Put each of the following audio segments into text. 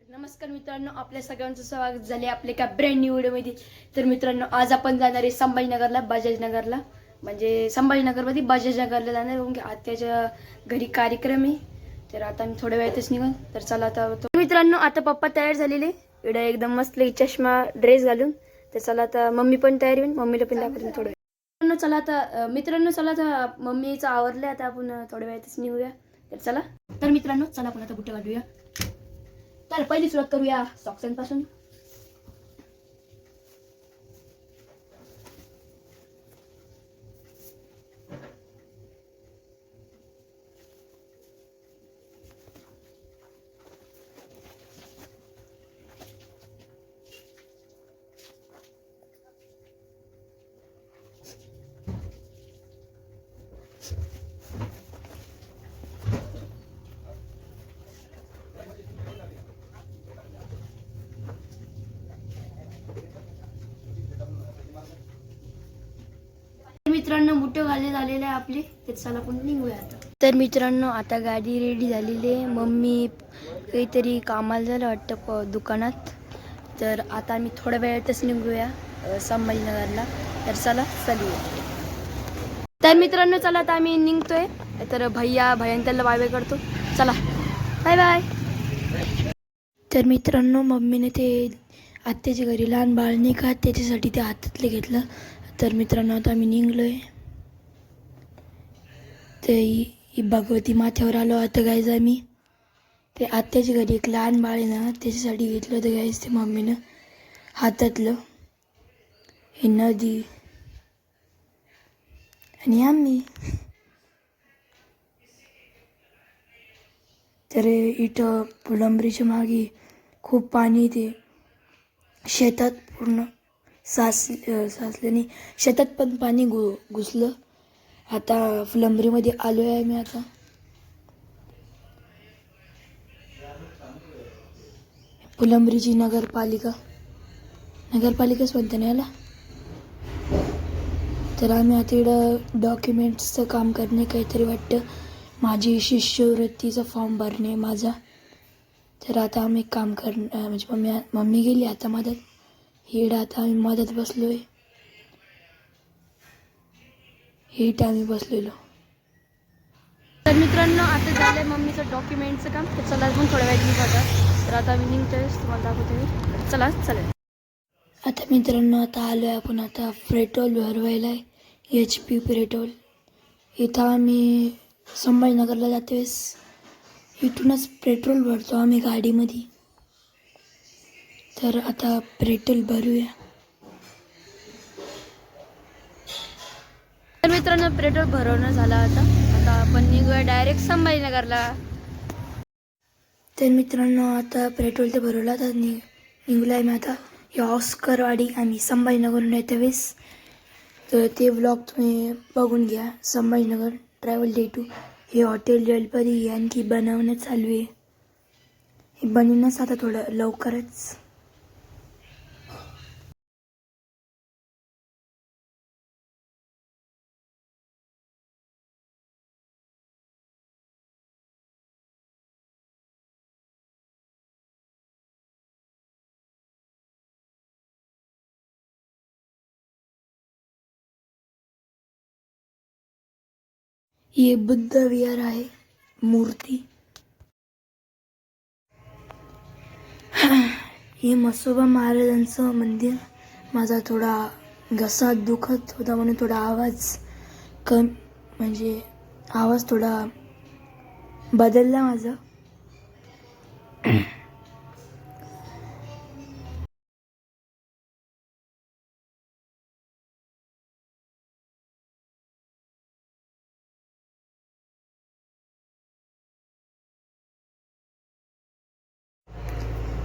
नमस्कार मित्रांनो, आपल्या सगळ्यांचं स्वागत झाले आपल्या एका ब्रँड न्यू व्हिडिओमध्ये. तर मित्रांनो, आज आपण जाणार आहे संभाजीनगरला, बजाजनगरला. म्हणजे संभाजीनगरमध्ये बजाजनगरला जाणार आहे, की आत्याच्या घरी कार्यक्रम आहे. तर आता मी थोड्या वेळातच निघून. तर चला आता मित्रांनो, आता पप्पा तयार झालेले इकडे एकदम मस्त चष्मा ड्रेस घालून. तर चला आता मम्मी पण तयार होईल, मम्मीला पण दाखवते थोडं. चला आता मित्रांनो, चला आता मम्मीचं आवरलं, आता आपण थोड्या वेळातच निघूया. तर चला. तर मित्रांनो, चला आपण आता बुट्टे काढूया. तर पहिली सुरुवात करूया सॉक्सांपासून. मित्रांनो, बुट्टे घालणे झालेले आहे आपले. तर चला आपण निघूया आता. तर मित्रांनो, आता गाडी रेडी झालेली आहे. मम्मी काहीतरी कामाला झालं वाटतं दुकानात. तर आता आम्ही थोड्या वेळातच निघूया संभाजीनगरला. तर चला चालूया. तर मित्रांनो, चला आता आम्ही निघतोय. तर भैया त्याला बाय बाय करतो. चला बाय बाय. तर मित्रांनो, मम्मीने ते आत्याच्या घरी लहान बाळ नाही का, त्याच्यासाठी ते हातातले घेतलं. तर मित्रांनो, आता आम्ही निघलोय. ते भगवती माथ्यावर आलो आता गायज. आम्ही ते आत्याच्या घरी एक लहान बाळ आहे ना, त्याच्यासाठी घेतलं होतं गायज ते मम्मीनं हातातलं. हे नदी आणि आम्ही. तर इथं फुलंब्रीच्या मागे खूप पाणी, ते शेतात पूर्ण साचल्याने शेतात पण पाणी घुसलं. आता फुलंब्रीमध्ये आलो आहे मी आता. फुलंब्रीची नगरपालिकाच म्हणते ना याला. तर आम्ही आता इकडं डॉक्युमेंट्सचं काम करणे काहीतरी वाटतं. माझी शिष्यवृत्तीचा फॉर्म भरणे माझा. तर आता आम्ही काम म्हणजे मम्मी गेली आता मदत. इकडं आता आम्ही मदत बसलोय. इथं आम्ही बसलेलो. तर मित्रांनो, आता झालंय मम्मीचं डॉक्युमेंटचं काम. तर चला पण थोड्या वेळात निघाला. तर आता आम्ही निघतोय, तुम्हाला दाखवतो मी. चला चला. आता मित्रांनो, आता आलोय आपण आता पेट्रोल भरवायला. HP petrol. इथं आम्ही संभाजीनगरला जातो वेळेस इथूनच पेट्रोल भरतो आम्ही गाडीमध्ये. तर आता पेट्रोल भरूया. तर मित्रांनो, पेट्रोल भरवणं झालं आता. आता आपण निघूया डायरेक्ट संभाजीनगरला. तर मित्रांनो, आता पेट्रोल ते भरवलं. आता निघलोय मी आता. हे ऑस्करवाडी आम्ही संभाजीनगरहून येते वेळेस. तर ते ब्लॉग तुम्ही बघून घ्या. Sambhajinagar travel day 2. हे हॉटेल जलपरी आणखी बनवणं चालू आहे. हे बनवणंच आता थोडं लवकरच. हे बुद्ध विहार आहे, मूर्ती. हे म्हसोबा महाराजांचं मंदिर. माझा थोडा घसा दुखत होता म्हणून थोडा आवाज म्हणजे आवाज थोडा बदलला माझा.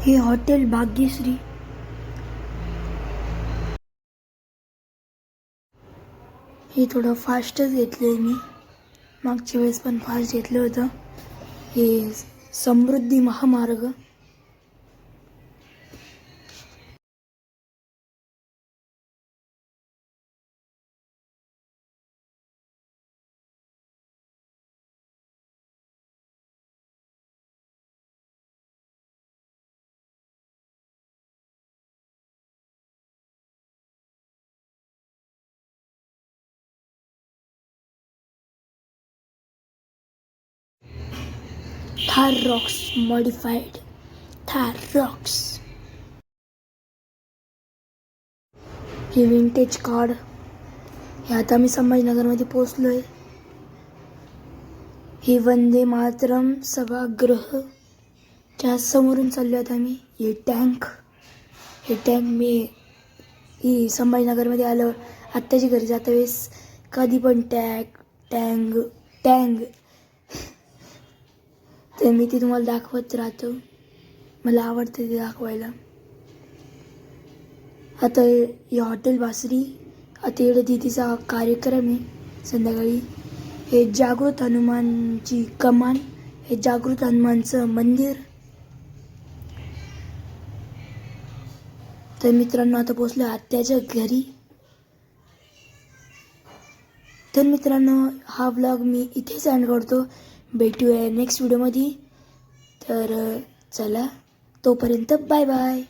हे हॉटेल भाग्यश्री. हे थोडं फास्टच घेतलं मी. मागच्या वेळेस पण फास्ट घेतलं होतं. हे समृद्धी महामार्ग. Thar Roxx modified Thar Roxx. हे विंटेज कार्ड. हे आता मी संभाजीनगरमध्ये पोचलो आहे. हे वंदे मातरम सभागृहच्या समोरून चाललो आहेत आम्ही. हे टँक मी ही संभाजीनगरमध्ये आलो आत्ताची घरी जाता वेळेस कधी पण टँग तर मी ती तुम्हाला दाखवत राहतो. मला आवडतं ते दाखवायला. आता हे हॉटेल बासरी. आता इकडे दिदीचा कार्यक्रम आहे संध्याकाळी. हे जागृत हनुमानची कमान. हे जागृत हनुमानचं मंदिर. तर मित्रांनो आता पोचलो आत्याच्या घरी. तर मित्रांनो हा व्लॉग मी इथेच एंड करतो. भेटूया नेक्स्ट व्हिडिओमध्ये. तर चला तोपर्यंत बाय बाय.